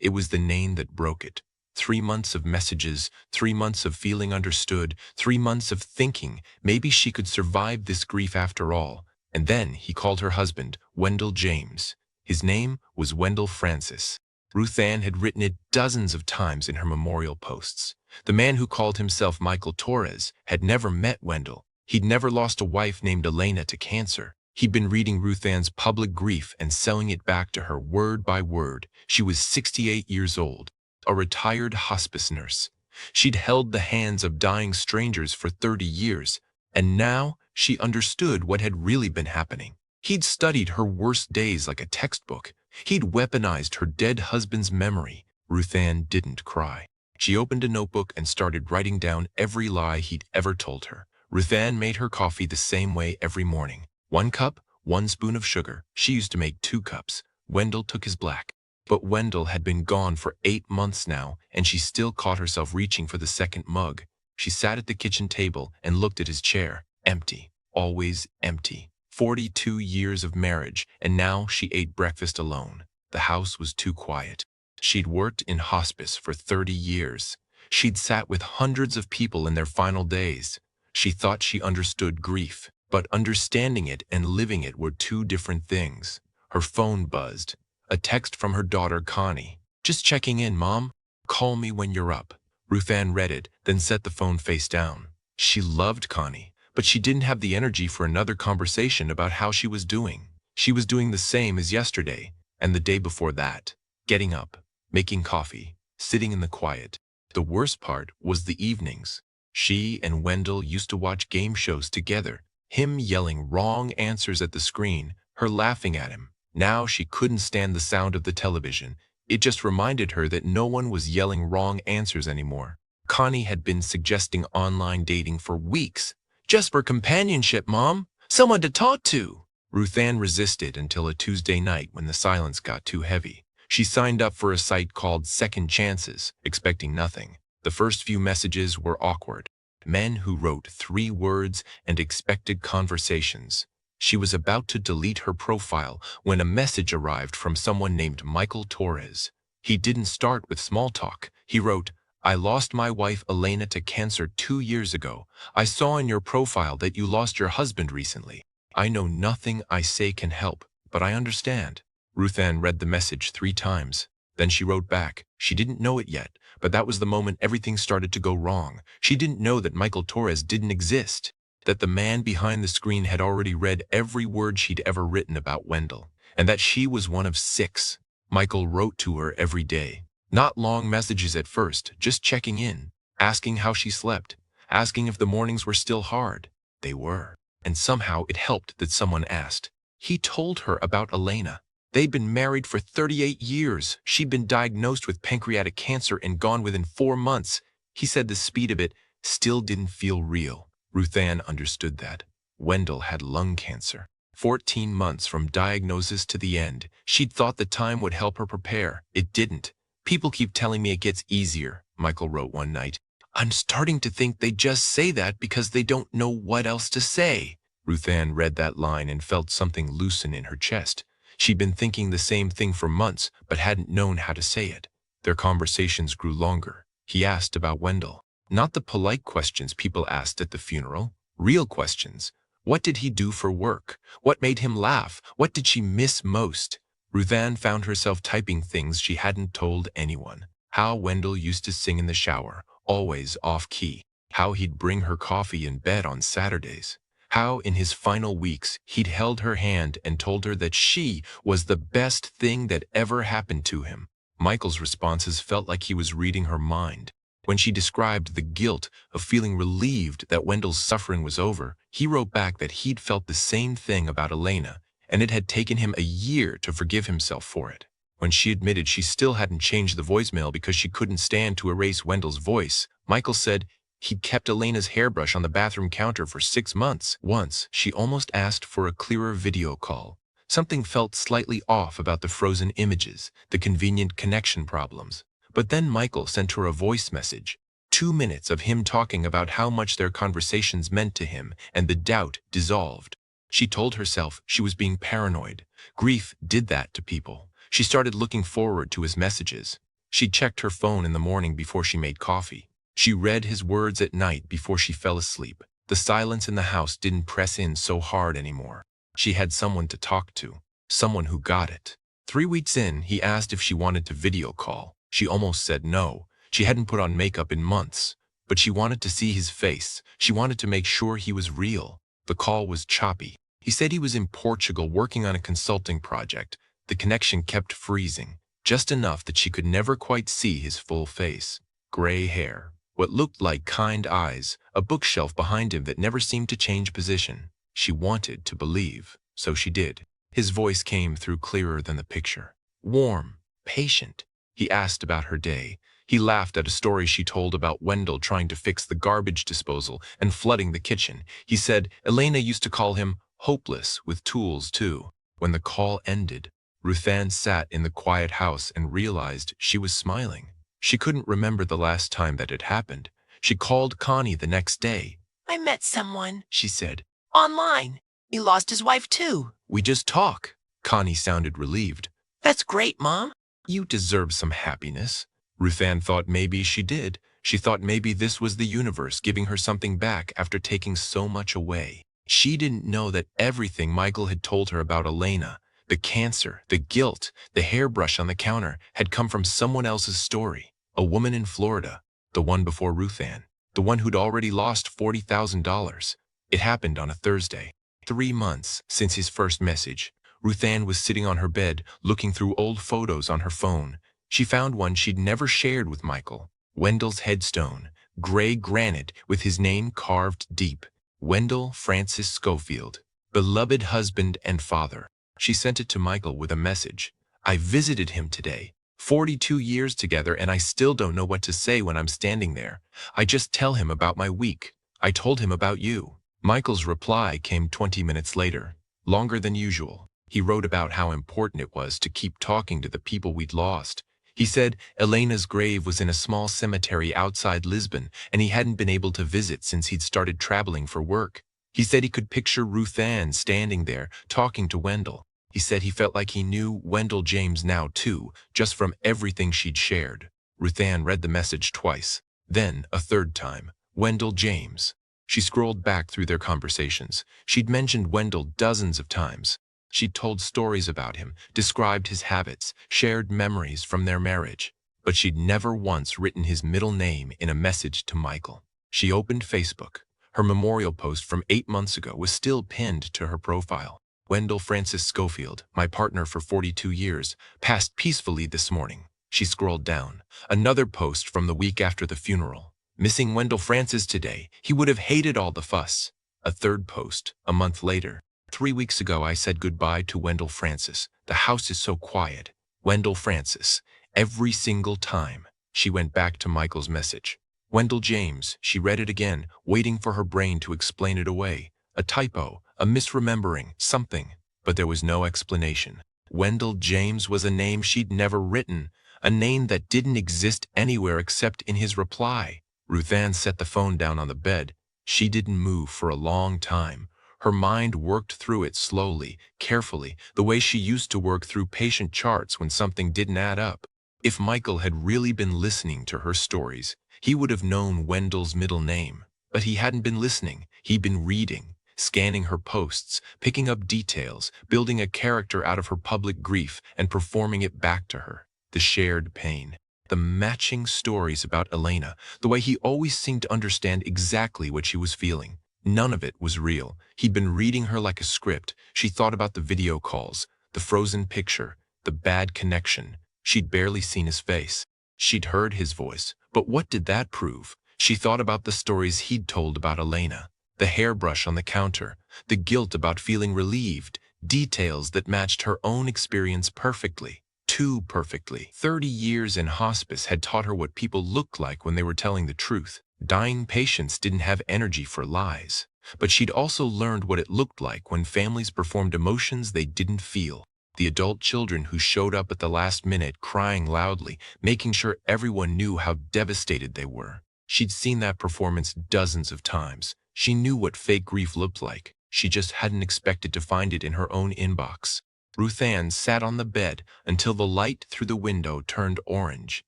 It was the name that broke it. 3 months of messages, 3 months of feeling understood, 3 months of thinking maybe she could survive this grief after all. And then he called her husband, Wendell James. His name was Wendell Francis. Ruth Ann had written it dozens of times in her memorial posts. The man who called himself Michael Torres had never met Wendell. He'd never lost a wife named Elena to cancer. He'd been reading Ruth Ann's public grief and selling it back to her word by word. She was 68 years old, a retired hospice nurse. She'd held the hands of dying strangers for 30 years, and now she understood what had really been happening. He'd studied her worst days like a textbook. He'd weaponized her dead husband's memory. Ruth Ann didn't cry. She opened a notebook and started writing down every lie he'd ever told her. Ruth Ann made her coffee the same way every morning. 1 cup, 1 spoon of sugar. She used to make 2 cups. Wendell took his black. But Wendell had been gone for 8 months now, and she still caught herself reaching for the second mug. She sat at the kitchen table and looked at his chair. Empty. Always empty. 42 years of marriage, and now she ate breakfast alone. The house was too quiet. She'd worked in hospice for 30 years. She'd sat with hundreds of people in their final days. She thought she understood grief, but understanding it and living it were 2 different things. Her phone buzzed. A text from her daughter, Connie. "Just checking in, Mom. Call me when you're up." Ruth Ann read it, then set the phone face down. She loved Connie, but she didn't have the energy for another conversation about how she was doing. She was doing the same as yesterday, and the day before that. Getting up, making coffee, sitting in the quiet. The worst part was the evenings. She and Wendell used to watch game shows together, him yelling wrong answers at the screen, her laughing at him. Now she couldn't stand the sound of the television. It just reminded her that no one was yelling wrong answers anymore. Connie had been suggesting online dating for weeks. "Just for companionship, Mom. Someone to talk to." Ruth Ann resisted until a Tuesday night when the silence got too heavy. She signed up for a site called Second Chances, expecting nothing. The first few messages were awkward. Men who wrote 3 words and expected conversations. She was about to delete her profile when a message arrived from someone named Michael Torres. He didn't start with small talk. He wrote, "I lost my wife Elena to cancer 2 years ago. I saw in your profile that you lost your husband recently. I know nothing I say can help, but I understand." Ruth Ann read the message 3 times. Then she wrote back. She didn't know it yet, but that was the moment everything started to go wrong. She didn't know that Michael Torres didn't exist, that the man behind the screen had already read every word she'd ever written about Wendell, and that she was one of 6. Michael wrote to her every day. Not long messages at first, just checking in, asking how she slept, asking if the mornings were still hard. They were. And somehow it helped that someone asked. He told her about Elena. They'd been married for 38 years. She'd been diagnosed with pancreatic cancer and gone within 4 months. He said the speed of it still didn't feel real. Ruth Ann understood that. Wendell had lung cancer. 14 months from diagnosis to the end. She'd thought the time would help her prepare. It didn't. "People keep telling me it gets easier," Michael wrote one night. "I'm starting to think they just say that because they don't know what else to say." Ruth Ann read that line and felt something loosen in her chest. She'd been thinking the same thing for months, but hadn't known how to say it. Their conversations grew longer. He asked about Wendell. Not the polite questions people asked at the funeral. Real questions. What did he do for work? What made him laugh? What did she miss most? Ruth Ann found herself typing things she hadn't told anyone. How Wendell used to sing in the shower, always off-key. How he'd bring her coffee in bed on Saturdays. How in his final weeks he'd held her hand and told her that she was the best thing that ever happened to him. Michael's responses felt like he was reading her mind. When she described the guilt of feeling relieved that Wendell's suffering was over, he wrote back that he'd felt the same thing about Elena, and it had taken him a year to forgive himself for it. When she admitted she still hadn't changed the voicemail because she couldn't stand to erase Wendell's voice, Michael said he'd kept Elena's hairbrush on the bathroom counter for 6 months. Once, she almost asked for a clearer video call. Something felt slightly off about the frozen images, the convenient connection problems. But then Michael sent her a voice message. 2 minutes of him talking about how much their conversations meant to him, and the doubt dissolved. She told herself she was being paranoid. Grief did that to people. She started looking forward to his messages. She checked her phone in the morning before she made coffee. She read his words at night before she fell asleep. The silence in the house didn't press in so hard anymore. She had someone to talk to, someone who got it. 3 weeks in, he asked if she wanted to video call. She almost said no. She hadn't put on makeup in months, but she wanted to see his face. She wanted to make sure he was real. The call was choppy. He said he was in Portugal working on a consulting project. The connection kept freezing, just enough that she could never quite see his full face. Gray hair, what looked like kind eyes, a bookshelf behind him that never seemed to change position. She wanted to believe, so she did. His voice came through clearer than the picture. Warm, patient. He asked about her day. He laughed at a story she told about Wendell trying to fix the garbage disposal and flooding the kitchen. He said Elena used to call him hopeless with tools too. When the call ended, Ruthann sat in the quiet house and realized she was smiling. She couldn't remember the last time that had happened. She called Connie the next day. I met someone, she said. Online. He lost his wife too. We just talk. Connie sounded relieved. That's great, Mom. You deserve some happiness. Ruthann thought maybe she did. She thought maybe this was the universe giving her something back after taking so much away. She didn't know that everything Michael had told her about Elena, the cancer, the guilt, the hairbrush on the counter, had come from someone else's story. A woman in Florida, the one before Ruthann, the one who'd already lost $40,000. It happened on a Thursday. 3 months since his first message. Ruthann was sitting on her bed, looking through old photos on her phone. She found one she'd never shared with Michael. Wendell's headstone, gray granite with his name carved deep. Wendell Francis Schofield, beloved husband and father. She sent it to Michael with a message. I visited him today. 42 years together, and I still don't know what to say when I'm standing there. I just tell him about my week. I told him about you. Michael's reply came 20 minutes later, longer than usual. He wrote about how important it was to keep talking to the people we'd lost. He said Elena's grave was in a small cemetery outside Lisbon, and he hadn't been able to visit since he'd started traveling for work. He said he could picture Ruthann standing there, talking to Wendell. He said he felt like he knew Wendell James now too, just from everything she'd shared. Ruthann read the message twice, then a third time. Wendell James. She scrolled back through their conversations. She'd mentioned Wendell dozens of times. She'd told stories about him, described his habits, shared memories from their marriage. But she'd never once written his middle name in a message to Michael. She opened Facebook. Her memorial post from 8 months ago was still pinned to her profile. Wendell Francis Schofield, my partner for 42 years, passed peacefully this morning. She scrolled down. Another post from the week after the funeral. Missing Wendell Francis today. He would have hated all the fuss. A third post, a month later. 3 weeks ago, I said goodbye to Wendell Francis. The house is so quiet. Wendell Francis. Every single time. She went back to Michael's message. Wendell James. She read it again, waiting for her brain to explain it away. A typo, a misremembering, something. But there was no explanation. Wendell James was a name she'd never written, a name that didn't exist anywhere except in his reply. Ruthann set the phone down on the bed. She didn't move for a long time. Her mind worked through it slowly, carefully, the way she used to work through patient charts when something didn't add up. If Michael had really been listening to her stories, he would have known Wendell's middle name. But he hadn't been listening. He'd been reading, scanning her posts, picking up details, building a character out of her public grief and performing it back to her. The shared pain. The matching stories about Elena, the way he always seemed to understand exactly what she was feeling. None of it was real. He'd been reading her like a script. She thought about the video calls, the frozen picture, the bad connection. She'd barely seen his face. She'd heard his voice. But what did that prove? She thought about the stories he'd told about Elena. The hairbrush on the counter, the guilt about feeling relieved, details that matched her own experience perfectly. Too perfectly. 30 years in hospice had taught her what people looked like when they were telling the truth. Dying patients didn't have energy for lies. But she'd also learned what it looked like when families performed emotions they didn't feel. The adult children who showed up at the last minute crying loudly, making sure everyone knew how devastated they were. She'd seen that performance dozens of times. She knew what fake grief looked like. She just hadn't expected to find it in her own inbox. Ruth Ann sat on the bed until the light through the window turned orange.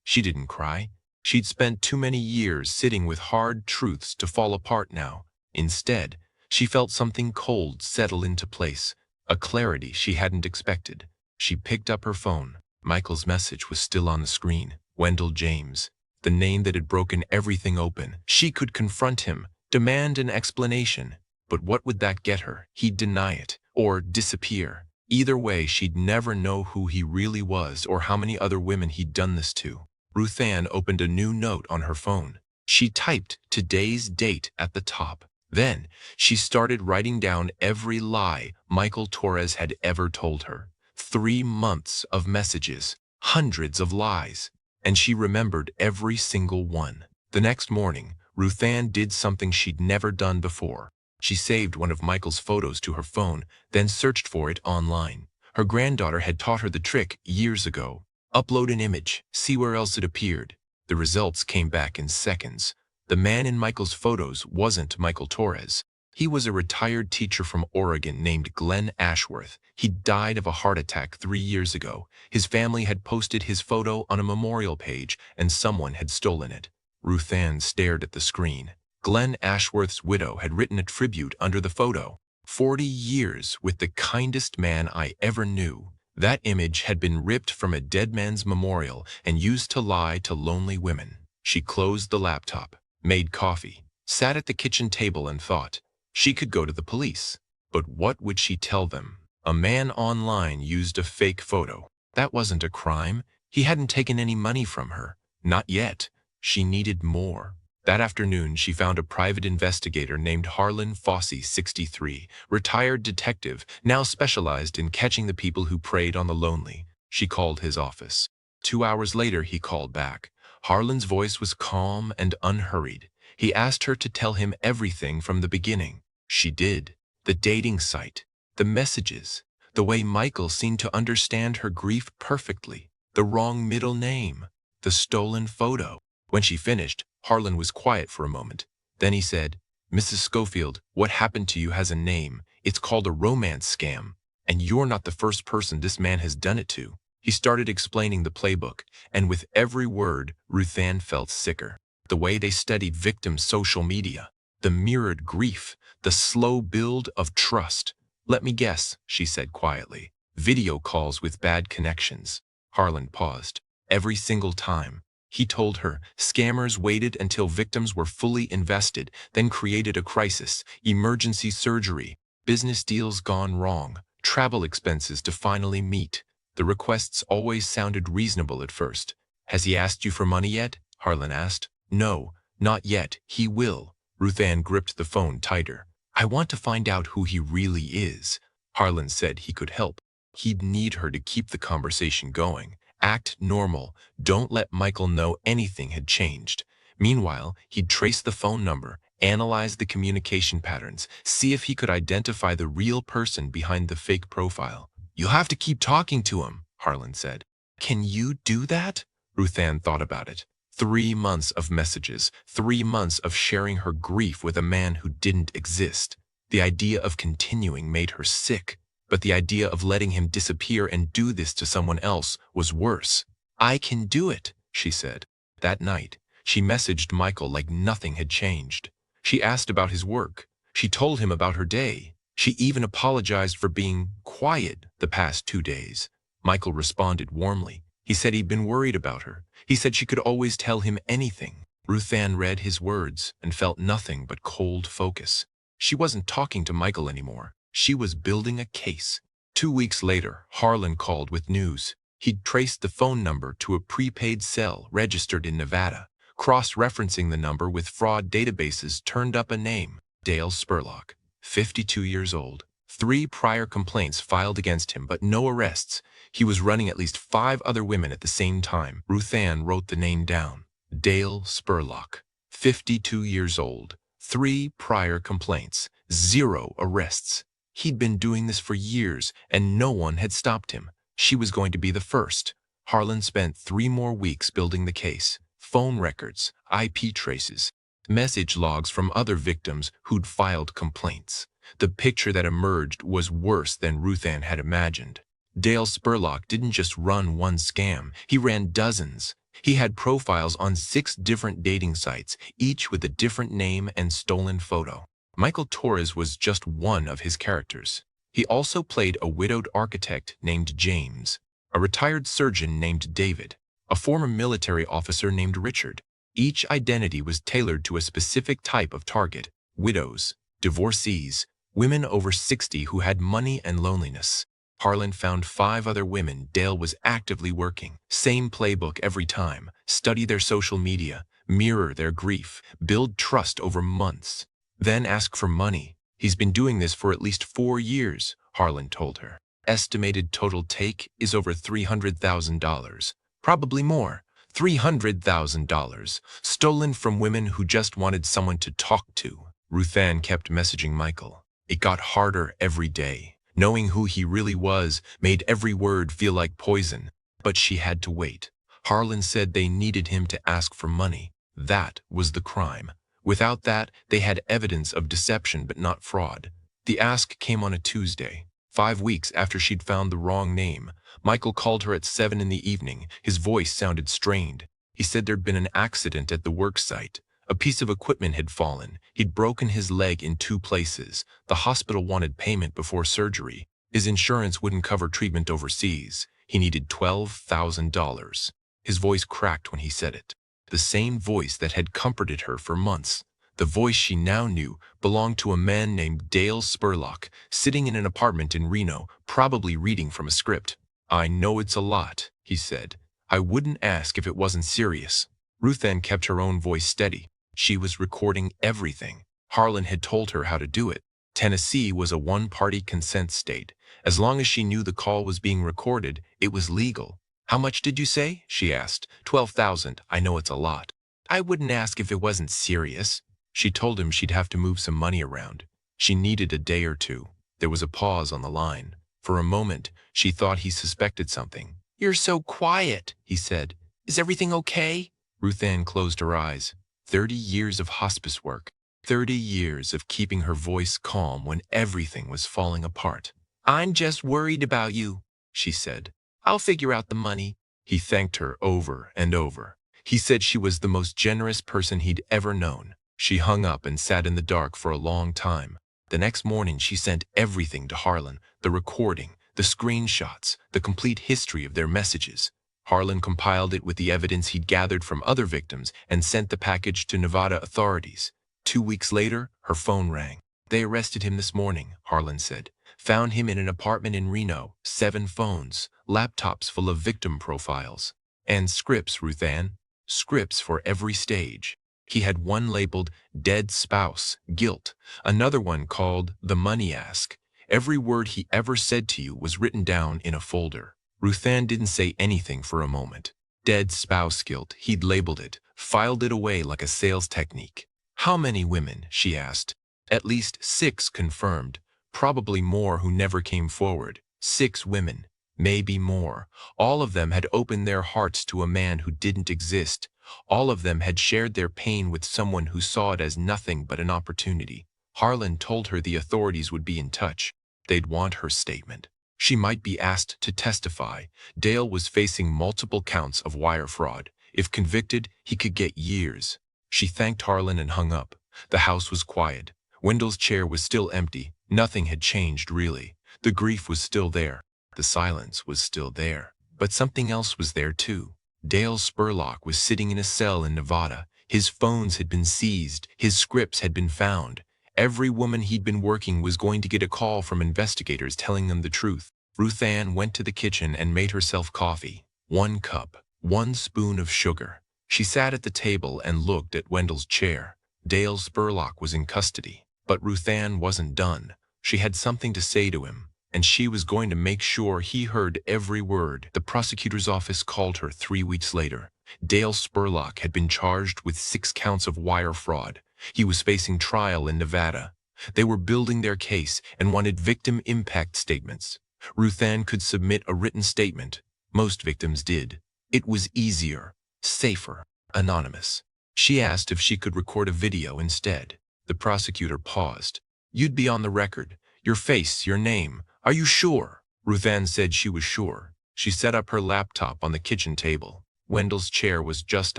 She didn't cry. She'd spent too many years sitting with hard truths to fall apart now. Instead, she felt something cold settle into place, a clarity she hadn't expected. She picked up her phone. Michael's message was still on the screen. Wendell James, the name that had broken everything open. She could confront him, demand an explanation. But what would that get her? He'd deny it, or disappear. Either way, she'd never know who he really was or how many other women he'd done this to. Ruth Ann opened a new note on her phone. She typed today's date at the top. Then, she started writing down every lie Michael Torres had ever told her. 3 months of messages, hundreds of lies, and she remembered every single one. The next morning, Ruth Ann did something she'd never done before. She saved one of Michael's photos to her phone, then searched for it online. Her granddaughter had taught her the trick years ago. Upload an image, see where else it appeared. The results came back in seconds. The man in Michael's photos wasn't Michael Torres. He was a retired teacher from Oregon named Glenn Ashworth. He died of a heart attack 3 years ago. His family had posted his photo on a memorial page, and someone had stolen it. Ruth Ann stared at the screen. Glenn Ashworth's widow had written a tribute under the photo. 40 years with the kindest man I ever knew. That image had been ripped from a dead man's memorial and used to lie to lonely women. She closed the laptop, made coffee, sat at the kitchen table and thought. She could go to the police. But what would she tell them? A man online used a fake photo. That wasn't a crime. He hadn't taken any money from her. Not yet. She needed more. That afternoon, she found a private investigator named Harlan Fossey, 63, retired detective, now specialized in catching the people who preyed on the lonely. She called his office. 2 hours later, he called back. Harlan's voice was calm and unhurried. He asked her to tell him everything from the beginning. She did. The dating site, the messages, the way Michael seemed to understand her grief perfectly, the wrong middle name, the stolen photo. When she finished, Harlan was quiet for a moment. Then he said, "Mrs. Schofield, what happened to you has a name. It's called a romance scam, and you're not the first person this man has done it to." He started explaining the playbook, and with every word, Ruth Ann felt sicker. The way they studied victims' social media, the mirrored grief, the slow build of trust. "Let me guess," she said quietly. "Video calls with bad connections." Harlan paused. Every single time. He told her scammers waited until victims were fully invested, then created a crisis, emergency surgery, business deals gone wrong, travel expenses to finally meet. The requests always sounded reasonable at first. "Has he asked you for money yet?" Harlan asked. "No, not yet. He will." Ruth Ann gripped the phone tighter. "I want to find out who he really is." Harlan said he could help. He'd need her to keep the conversation going. Act normal. Don't let Michael know anything had changed. Meanwhile, he'd trace the phone number, analyze the communication patterns, see if he could identify the real person behind the fake profile. "You'll have to keep talking to him," Harlan said. "Can you do that?" Ruth Ann thought about it. 3 months of messages, 3 months of sharing her grief with a man who didn't exist. The idea of continuing made her sick. But the idea of letting him disappear and do this to someone else was worse. "I can do it," she said. That night, she messaged Michael like nothing had changed. She asked about his work. She told him about her day. She even apologized for being quiet the past 2 days. Michael responded warmly. He said he'd been worried about her. He said she could always tell him anything. Ruth Ann read his words and felt nothing but cold focus. She wasn't talking to Michael anymore. She was building a case. 2 weeks later, Harlan called with news. He'd traced the phone number to a prepaid cell registered in Nevada. Cross-referencing the number with fraud databases turned up a name, Dale Spurlock, 52 years old. 3 prior complaints filed against him, but no arrests. He was running at least 5 other women at the same time. Ruth Ann wrote the name down. Dale Spurlock, 52 years old. 3 prior complaints, 0 arrests. He'd been doing this for years, and no one had stopped him. She was going to be the first. Harlan spent 3 more weeks building the case. Phone records, IP traces, message logs from other victims who'd filed complaints. The picture that emerged was worse than Ruth Ann had imagined. Dale Spurlock didn't just run one scam, he ran dozens. He had profiles on 6 different dating sites, each with a different name and stolen photo. Michael Torres was just one of his characters. He also played a widowed architect named James, a retired surgeon named David, a former military officer named Richard. Each identity was tailored to a specific type of target: widows, divorcees, women over 60 who had money and loneliness. Harlan found 5 other women Dale was actively working. Same playbook every time: study their social media, mirror their grief, build trust over months, then ask for money. He's been doing this for at least 4 years, Harlan told her. Estimated total take is over $300,000. Probably more. $300,000, stolen from women who just wanted someone to talk to. Ruthann kept messaging Michael. It got harder every day. Knowing who he really was made every word feel like poison, but she had to wait. Harlan said they needed him to ask for money. That was the crime. Without that, they had evidence of deception but not fraud. The ask came on a Tuesday, 5 weeks after she'd found the wrong name. Michael called her at 7 in the evening. His voice sounded strained. He said there'd been an accident at the work site. A piece of equipment had fallen. He'd broken his leg in 2 places. The hospital wanted payment before surgery. His insurance wouldn't cover treatment overseas. He needed $12,000. His voice cracked when he said it. The same voice that had comforted her for months. The voice she now knew belonged to a man named Dale Spurlock, sitting in an apartment in Reno, probably reading from a script. "I know it's a lot," he said. "I wouldn't ask if it wasn't serious." Ruthann kept her own voice steady. She was recording everything. Harlan had told her how to do it. Tennessee was a one-party consent state. As long as she knew the call was being recorded, it was legal. "How much did you say?" she asked. "12,000. I know it's a lot." "I wouldn't ask if it wasn't serious." She told him she'd have to move some money around. She needed a day or 2. There was a pause on the line. For a moment, she thought he suspected something. "You're so quiet," he said. "Is everything okay?" Ruthann closed her eyes. 30 years of hospice work. 30 years of keeping her voice calm when everything was falling apart. "I'm just worried about you," she said. "I'll figure out the money." He thanked her over and over. He said she was the most generous person he'd ever known. She hung up and sat in the dark for a long time. The next morning she sent everything to Harlan: the recording, the screenshots, the complete history of their messages. Harlan compiled it with the evidence he'd gathered from other victims and sent the package to Nevada authorities. 2 weeks later, her phone rang. "They arrested him this morning," Harlan said. "Found him in an apartment in Reno. 7 phones, laptops full of victim profiles. And scripts, Ruthann. Scripts for every stage. He had one labeled Dead Spouse, Guilt, another one called The Money Ask. Every word he ever said to you was written down in a folder." Ruthann didn't say anything for a moment. Dead Spouse Guilt, he'd labeled it, filed it away like a sales technique. "How many women?" she asked. "At least 6 confirmed. Probably more who never came forward. 6 women, maybe more. All of them had opened their hearts to a man who didn't exist. All of them had shared their pain with someone who saw it as nothing but an opportunity." Harlan told her the authorities would be in touch. They'd want her statement. She might be asked to testify. Dale was facing multiple counts of wire fraud. If convicted, he could get years. She thanked Harlan and hung up. The house was quiet. Wendell's chair was still empty. Nothing had changed, really. The grief was still there. The silence was still there. But something else was there, too. Dale Spurlock was sitting in a cell in Nevada. His phones had been seized. His scripts had been found. Every woman he'd been working was going to get a call from investigators telling them the truth. Ruthann went to the kitchen and made herself coffee. 1 cup, 1 spoon of sugar. She sat at the table and looked at Wendell's chair. Dale Spurlock was in custody, but Ruthann wasn't done. She had something to say to him, and she was going to make sure he heard every word. The prosecutor's office called her 3 weeks later. Dale Spurlock had been charged with 6 counts of wire fraud. He was facing trial in Nevada. They were building their case and wanted victim impact statements. Ruthann could submit a written statement. Most victims did. It was easier, safer, anonymous. She asked if she could record a video instead. The prosecutor paused. "You'd be on the record. Your face, your name. Are you sure?" Ruth Ann said she was sure. She set up her laptop on the kitchen table. Wendell's chair was just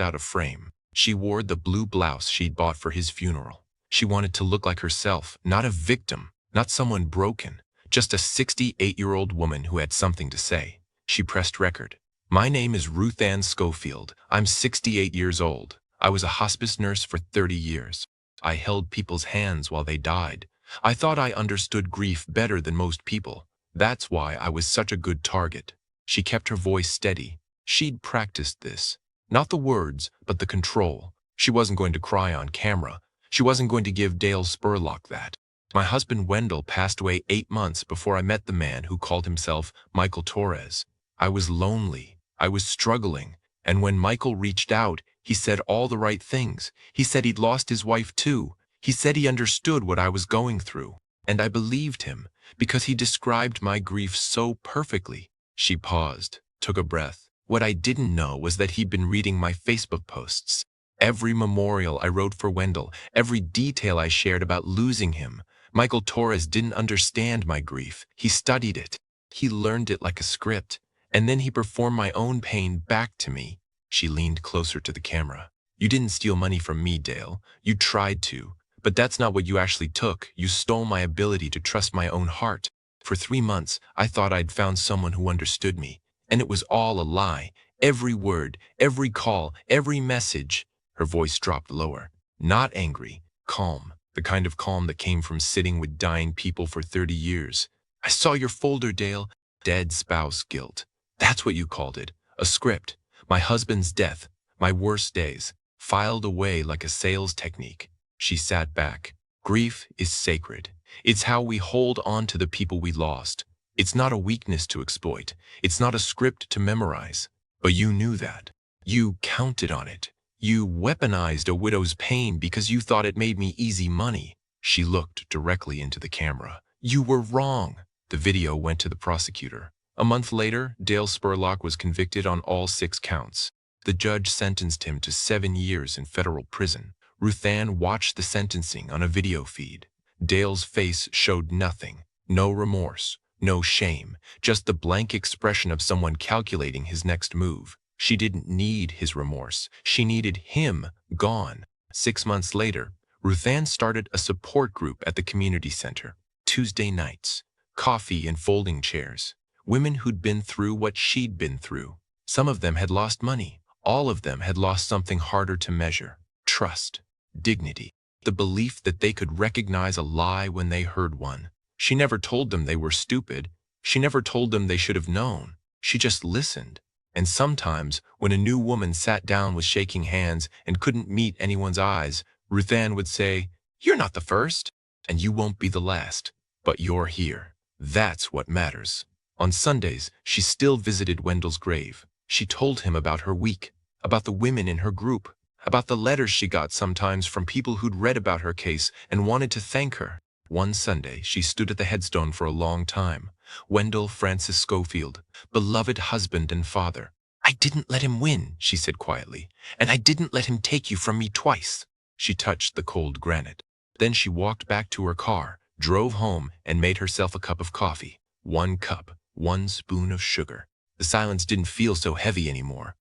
out of frame. She wore the blue blouse she'd bought for his funeral. She wanted to look like herself, not a victim, not someone broken, just a 68-year-old woman who had something to say. She pressed record. My name is Ruth Ann Schofield. I'm 68 years old. I was a hospice nurse for 30 years. I held people's hands while they died. I thought I understood grief better than most people. That's why I was such a good target. She kept her voice steady. She'd practiced this. Not the words, but the control. She wasn't going to cry on camera. She wasn't going to give Dale Spurlock that. My husband Wendell passed away 8 months before I met the man who called himself Michael Torres. I was lonely. I was struggling. And when Michael reached out, he said all the right things. He said he'd lost his wife too. He said he understood what I was going through. And I believed him, because he described my grief so perfectly. She paused, took a breath. What I didn't know was that he'd been reading my Facebook posts. Every memorial I wrote for Wendell, every detail I shared about losing him. Michael Torres didn't understand my grief. He studied it. He learned it like a script. And then he performed my own pain back to me. She leaned closer to the camera. You didn't steal money from me, Dale. You tried to. But that's not what you actually took. You stole my ability to trust my own heart. For 3 months, I thought I'd found someone who understood me. And it was all a lie. Every word, every call, every message. Her voice dropped lower. Not angry, calm. The kind of calm that came from sitting with dying people for 30 years. I saw your folder, Dale. Dead spouse guilt. That's what you called it. A script. My husband's death. My worst days. Filed away like a sales technique. She sat back. Grief is sacred. It's how we hold on to the people we lost. It's not a weakness to exploit. It's not a script to memorize. But you knew that. You counted on it. You weaponized a widow's pain because you thought it made me easy money. She looked directly into the camera. You were wrong. The video went to the prosecutor. A month later, Dale Spurlock was convicted on all 6 counts. The judge sentenced him to 7 years in federal prison. Ruth Ann watched the sentencing on a video feed. Dale's face showed nothing. No remorse, no shame, just the blank expression of someone calculating his next move. She didn't need his remorse. She needed him gone. 6 months later, Ruth Ann started a support group at the community center. Tuesday nights, coffee and folding chairs. Women who'd been through what she'd been through. Some of them had lost money. All of them had lost something harder to measure. Trust, dignity, the belief that they could recognize a lie when they heard one. She never told them they were stupid. She never told them they should have known. She just listened. And sometimes, when a new woman sat down with shaking hands and couldn't meet anyone's eyes, Ruth Ann would say, "You're not the first, and you won't be the last, but you're here. That's what matters." On Sundays, she still visited Wendell's grave. She told him about her week, about the women in her group, about the letters she got sometimes from people who'd read about her case and wanted to thank her. One Sunday, she stood at the headstone for a long time. Wendell Francis Schofield, beloved husband and father. "I didn't let him win," she said quietly, "and I didn't let him take you from me twice." She touched the cold granite. Then she walked back to her car, drove home, and made herself a cup of coffee. 1 cup, 1 spoon of sugar. The silence didn't feel so heavy anymore.